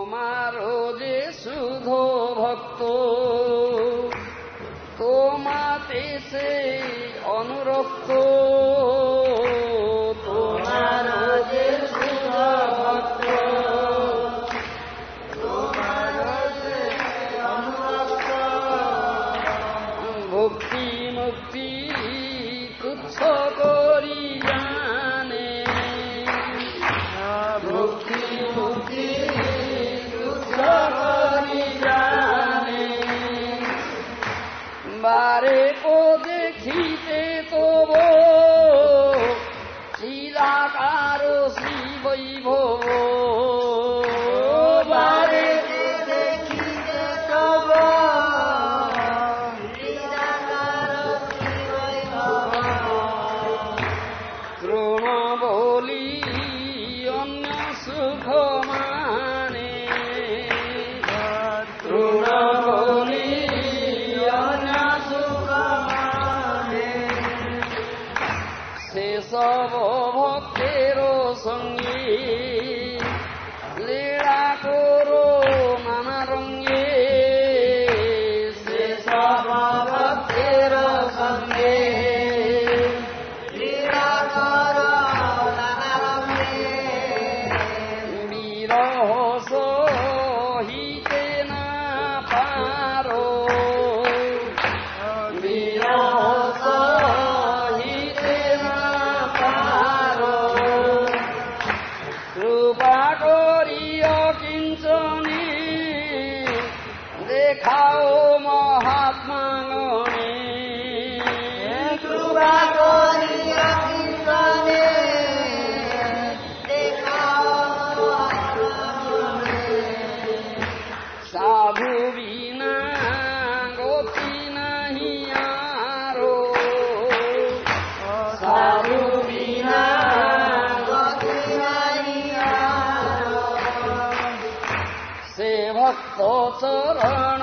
তোমারও যে শুধু ভক্ত তোমাতে সে অনুরক্ত তোমারও যে শুধু ভক্ত তোমারও যে অনুরক্ত ভক্তি মুক্তি তুচ্ছ করি জানে ভক্তি মুক্তি তুচ্ছ করি জানে বারে ও দেখিতে তব শিলাকার শ্রী বৈভব বারে দেখিতে তব শিলাকার শ্রী বৈভব তৃণ বলি অন্য সুখ মানে তৃণ বলি অন্য সুখ মানে সেসব ভক্তের সঙ্গে লীলা করো নানা রঙ্গে সেসব ভক্তের সঙ্গে লীলা করো নানা রঙ্গে বিরহ সহিতে না পারো বিরহ সহিতে না পারো কৃপা করিও কিঞ্চনে দেখাও মহাত্মা গণে কৃপা করিও কিঞ্চনে দেখাও সাধু বিনা গতি নাহি আরো সাধু বিনা গতি নাহি আরো সে ভক্ত চরণ